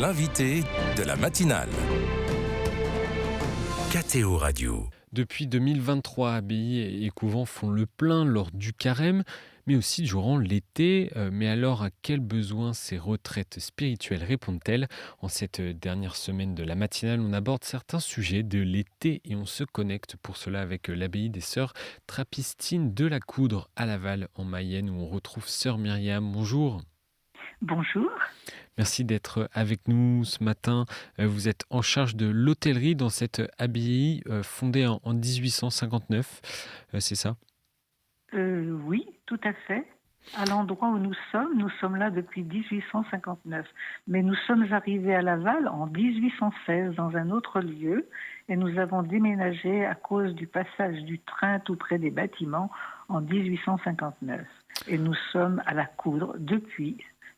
l'invité de la matinale. KTO Radio. Depuis 2023, abbayes et couvents font le plein lors du carême, mais aussi durant l'été. Mais alors, à quels besoins ces retraites spirituelles répondent-elles ? En cette dernière semaine de la matinale, on aborde certains sujets de l'été et on se connecte pour cela avec l'abbaye des Sœurs Trappistines de la Coudre à Laval, en Mayenne, où on retrouve Sœur Myriam. Bonjour. Bonjour. Merci d'être avec nous ce matin. Vous êtes en charge de l'hôtellerie dans cette abbaye fondée en 1859, c'est ça ? Oui, tout à fait. À l'endroit où nous sommes là depuis 1859. Mais nous sommes arrivés à Laval en 1816 dans un autre lieu et nous avons déménagé à cause du passage du train tout près des bâtiments en 1859. Et nous sommes à la Coudre depuis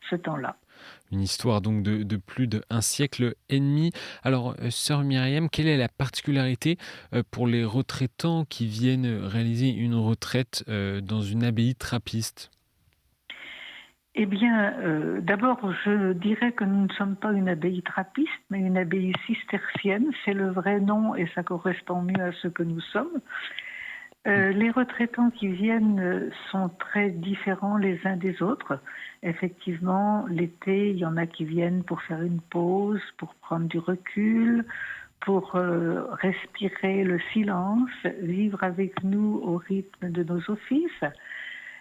ce temps-là. Une histoire donc de plus d'un siècle et demi. Alors, sœur Myriam, quelle est la particularité pour les retraitants qui viennent réaliser une retraite dans une abbaye trappiste ? Eh bien, d'abord, je dirais que nous ne sommes pas une abbaye trappiste, mais une abbaye cistercienne. C'est le vrai nom et ça correspond mieux à ce que nous sommes. Les retraitants qui viennent sont très différents les uns des autres. Effectivement, l'été, il y en a qui viennent pour faire une pause, pour prendre du recul, pour respirer le silence, vivre avec nous au rythme de nos offices.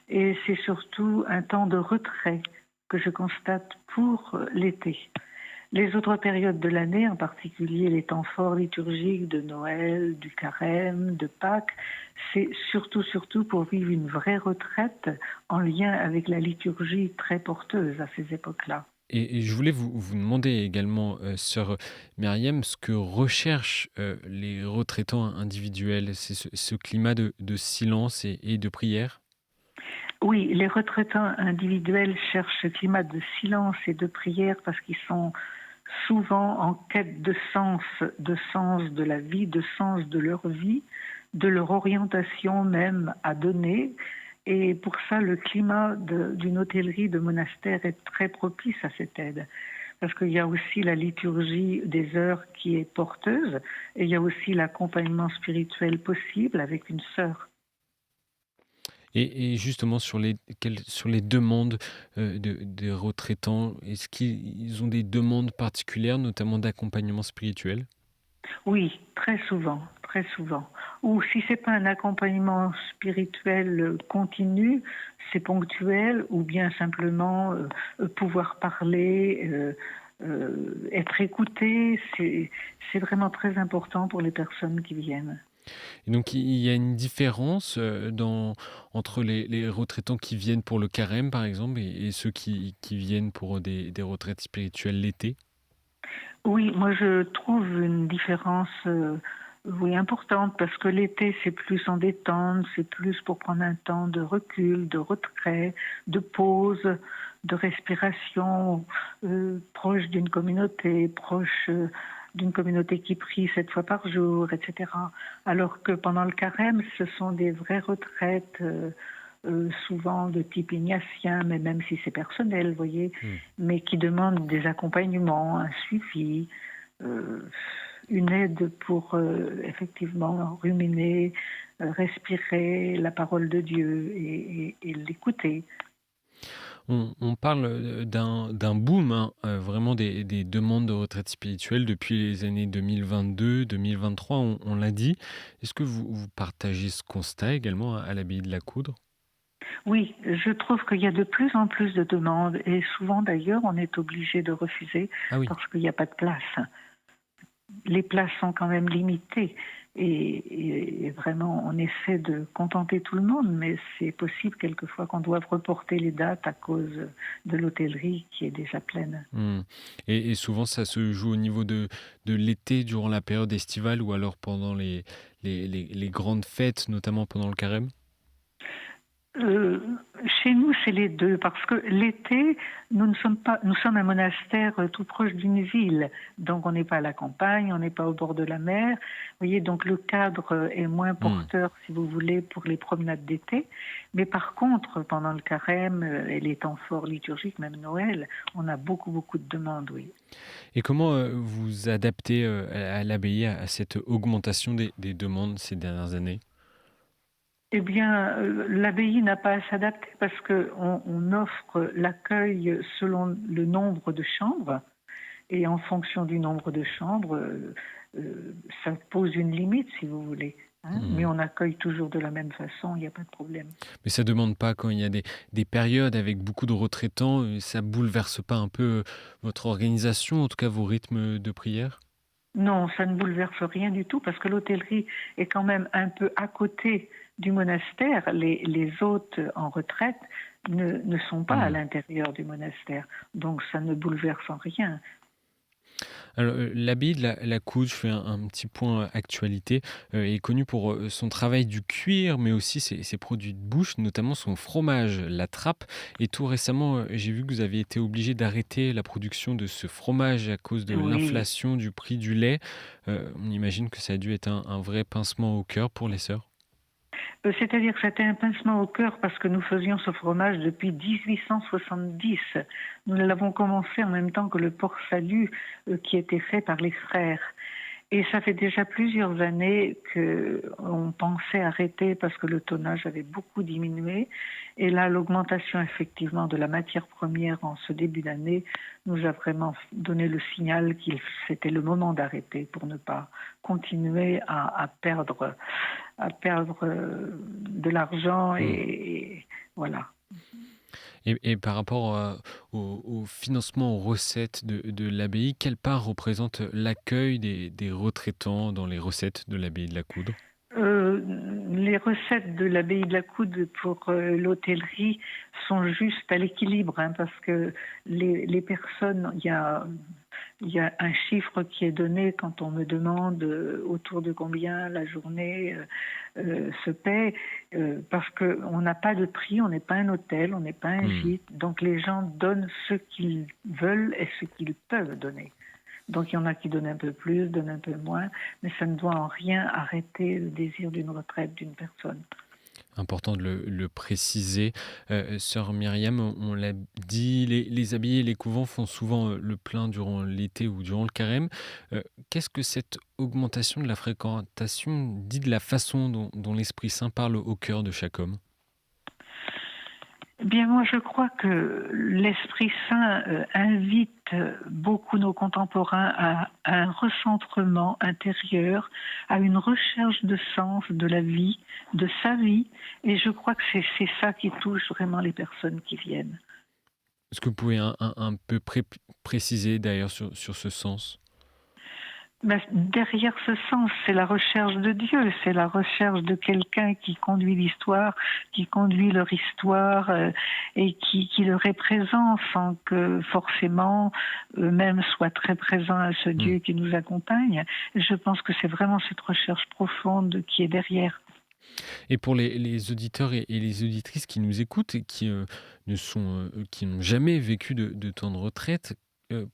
Et c'est surtout un temps de retrait que je constate pour l'été. Les autres périodes de l'année, en particulier les temps forts liturgiques de Noël, du carême, de Pâques, c'est surtout pour vivre une vraie retraite en lien avec la liturgie très porteuse à ces époques-là. Et je voulais vous demander également, sœur Myriam, ce que recherchent les retraitants individuels, c'est ce climat de silence et de prière ? Oui, les retraitants individuels cherchent ce climat de silence et de prière parce qu'ils sont souvent en quête de sens de la vie, de sens de leur vie, de leur orientation même à donner. Et pour ça, le climat d'une hôtellerie de monastère est très propice à cette aide. Parce qu'il y a aussi la liturgie des heures qui est porteuse et il y a aussi l'accompagnement spirituel possible avec une sœur. Et justement, sur les demandes des retraitants, est-ce qu'ils ont des demandes particulières, notamment d'accompagnement spirituel ? Oui, très souvent. Ou si c'est pas un accompagnement spirituel continu, c'est ponctuel, ou bien simplement pouvoir parler, être écouté, c'est vraiment très important pour les personnes qui viennent. Et donc, il y a une différence entre les retraitants qui viennent pour le carême, par exemple, et ceux qui viennent pour des retraites spirituelles l'été ? Oui, moi je trouve une différence importante parce que l'été c'est plus en détente, c'est plus pour prendre un temps de recul, de retrait, de pause, de respiration, proche d'une communauté, d'une communauté qui prie 7 fois par jour, etc. Alors que pendant le carême, ce sont des vraies retraites, souvent de type ignatien, mais même si c'est personnel, vous voyez, mais qui demandent des accompagnements, un suivi, une aide pour effectivement ruminer, respirer la parole de Dieu et l'écouter. On parle d'un boom, vraiment des demandes de retraite spirituelle depuis les années 2022, 2023, on l'a dit. Est-ce que vous partagez ce constat également à l'abbaye de la Coudre ? Oui, je trouve qu'il y a de plus en plus de demandes et souvent d'ailleurs on est obligé de refuser parce qu'il n'y a pas de place. Les places sont quand même limitées et vraiment on essaie de contenter tout le monde, mais c'est possible quelquefois qu'on doive reporter les dates à cause de l'hôtellerie qui est déjà pleine. Et souvent ça se joue au niveau de l'été durant la période estivale ou alors pendant les grandes fêtes, notamment pendant le carême ? Euh, Chez nous, c'est les deux, parce que l'été, nous sommes un monastère tout proche d'une ville, donc on n'est pas à la campagne, on n'est pas au bord de la mer. Vous voyez, donc le cadre est moins Hmm. porteur, si vous voulez, pour les promenades d'été. Mais par contre, pendant le carême et les temps forts liturgiques, même Noël, on a beaucoup, beaucoup de demandes, oui. Et comment vous adaptez à l'abbaye à cette augmentation des demandes ces dernières années? Eh bien, l'abbaye n'a pas à s'adapter parce qu'on offre l'accueil selon le nombre de chambres. Et en fonction du nombre de chambres, ça pose une limite, si vous voulez, hein. Mais Hmm. on accueille toujours de la même façon, il n'y a pas de problème. Mais ça demande pas quand il y a des périodes avec beaucoup de retraitants, ça bouleverse pas un peu votre organisation, en tout cas vos rythmes de prière? Non, ça ne bouleverse rien du tout parce que l'hôtellerie est quand même un peu à côté du monastère. Les hôtes en retraite ne sont pas à Hmm. l'intérieur du monastère. Donc ça ne bouleverse en rien. Alors, l'abbaye de la Coude, je fais un petit point actualité, est connue pour son travail du cuir, mais aussi ses produits de bouche, notamment son fromage, la Trappe. Et tout récemment, j'ai vu que vous avez été obligé d'arrêter la production de ce fromage à cause de Oui. l'inflation du prix du lait. On imagine que ça a dû être un vrai pincement au cœur pour les sœurs. C'est-à-dire que c'était un pincement au cœur parce que nous faisions ce fromage depuis 1870. Nous l'avons commencé en même temps que le port salut qui était fait par les frères. Et ça fait déjà plusieurs années qu'on pensait arrêter parce que le tonnage avait beaucoup diminué. Et là, l'augmentation effectivement de la matière première en ce début d'année nous a vraiment donné le signal qu'il c'était le moment d'arrêter pour ne pas continuer à perdre de l'argent Hmm. et voilà. Et par rapport au financement, aux recettes de l'abbaye, quelle part représente l'accueil des retraitants dans les recettes de l'abbaye de la Coudre? Euh, les recettes de l'abbaye de la Coude pour l'hôtellerie sont juste à l'équilibre, hein, parce que les personnes, il y a un chiffre qui est donné quand on me demande autour de combien la journée se paie, parce qu'on n'a pas de prix, on n'est pas un hôtel, on n'est pas un Hmm. gîte, donc les gens donnent ce qu'ils veulent et ce qu'ils peuvent donner. Donc il y en a qui donnent un peu plus, donnent un peu moins, mais ça ne doit en rien arrêter le désir d'une retraite d'une personne. Important de le préciser. Sœur Myriam, on l'a dit, les abbayes et les couvents font souvent le plein durant l'été ou durant le carême. Qu'est-ce que cette augmentation de la fréquentation dit de la façon dont l'Esprit Saint parle au cœur de chaque homme? Eh bien, moi, je crois que l'Esprit Saint invite beaucoup nos contemporains à un recentrement intérieur, à une recherche de sens de la vie, de sa vie, et je crois que c'est ça qui touche vraiment les personnes qui viennent. Est-ce que vous pouvez un peu préciser d'ailleurs sur ce sens? Mais derrière ce sens, c'est la recherche de Dieu, c'est la recherche de quelqu'un qui conduit l'histoire, qui conduit leur histoire et qui leur est présent sans que forcément eux-mêmes soient très présents à ce Hmm. Dieu qui nous accompagne. Je pense que c'est vraiment cette recherche profonde qui est derrière. Et pour les auditeurs et les auditrices qui nous écoutent et qui, qui n'ont jamais vécu de temps de retraite,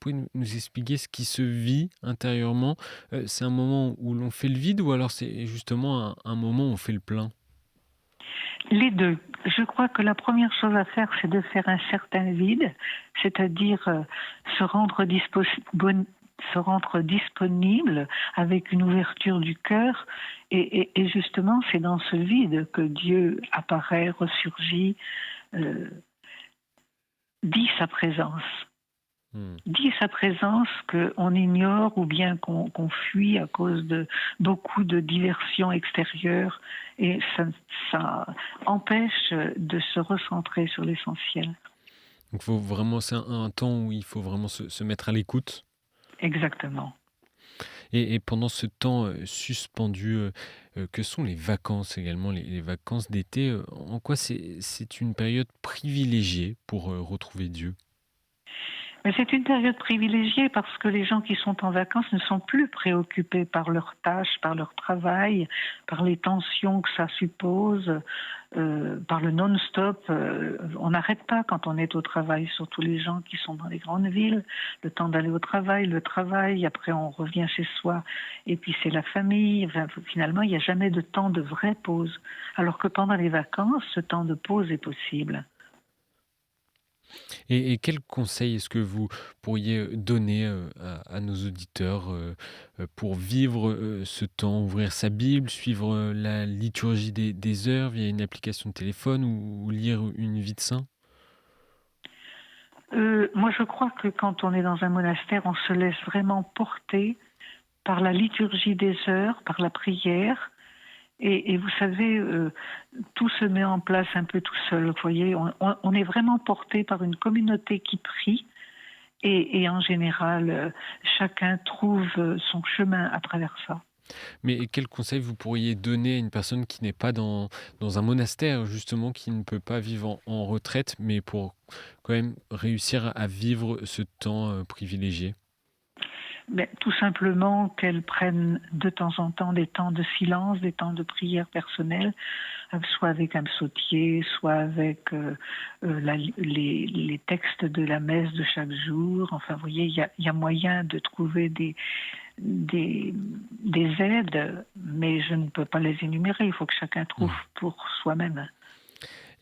pouvez nous expliquer ce qui se vit intérieurement? C'est un moment où l'on fait le vide ou alors c'est justement un moment où on fait le plein? Les deux. Je crois que la première chose à faire, c'est de faire un certain vide, c'est-à-dire se rendre se rendre disponible avec une ouverture du cœur. Et justement, c'est dans ce vide que Dieu apparaît, ressurgit, euh, dit sa présence. Mmh. Dit sa présence qu'on ignore ou bien qu'on fuit à cause de beaucoup de diversions extérieures et ça empêche de se recentrer sur l'essentiel. Donc faut vraiment c'est un temps où il faut vraiment se mettre à l'écoute Exactement. et pendant ce temps, suspendu, que sont les vacances également, les vacances d'été, en quoi c'est une période privilégiée pour, retrouver Dieu? Mais c'est une période privilégiée parce que les gens qui sont en vacances ne sont plus préoccupés par leurs tâches, par leur travail, par les tensions que ça suppose, par le non-stop. On n'arrête pas quand on est au travail, surtout les gens qui sont dans les grandes villes. Le temps d'aller au travail, le travail, après on revient chez soi et puis c'est la famille. Enfin, finalement, il n'y a jamais de temps de vraie pause. Alors que pendant les vacances, ce temps de pause est possible. Et quels conseils est-ce que vous pourriez donner à nos auditeurs pour vivre ce temps, ouvrir sa Bible, suivre la liturgie des heures via une application de téléphone ou lire une vie de saint? Moi, je crois que quand on est dans un monastère, on se laisse vraiment porter par la liturgie des heures, par la prière. Et vous savez, tout se met en place un peu tout seul. Vous voyez, on est vraiment porté par une communauté qui prie. Et en général, chacun trouve son chemin à travers ça. Mais quels conseils vous pourriez donner à une personne qui n'est pas dans un monastère, justement, qui ne peut pas vivre en retraite, mais pour quand même réussir à vivre ce temps privilégié? Ben, tout simplement qu'elles prennent de temps en temps des temps de silence, des temps de prière personnelle, soit avec un psautier, soit avec les textes de la messe de chaque jour. Enfin, vous voyez, il y a moyen de trouver des, des aides, mais je ne peux pas les énumérer. Il faut que chacun trouve pour soi-même.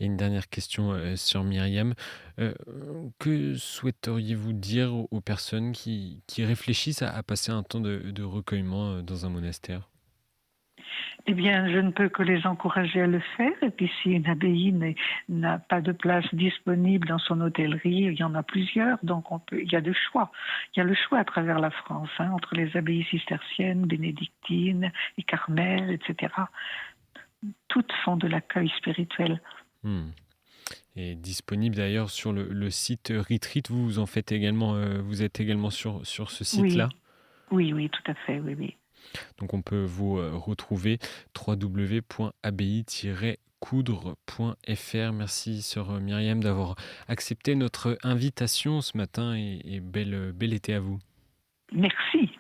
Et une dernière question sur Myriam. Euh, que souhaiteriez-vous dire aux personnes qui réfléchissent à passer un temps de recueillement dans un monastère? Eh bien, je ne peux que les encourager à le faire. Et puis, si une abbaye n'a pas de place disponible dans son hôtellerie, il y en a plusieurs, donc il y a le choix. Il y a le choix à travers la France, hein, entre les abbayes cisterciennes, bénédictines et Carmel, etc. Toutes font de l'accueil spirituel. Hmm. Et disponible d'ailleurs sur le site Retreat. Vous en faites également, vous êtes également sur ce Oui, site-là. oui, oui, tout à fait, oui, oui. Donc on peut vous retrouver www.abbaye-coudre.fr. Merci sœur Myriam d'avoir accepté notre invitation ce matin et bel été à vous. Merci.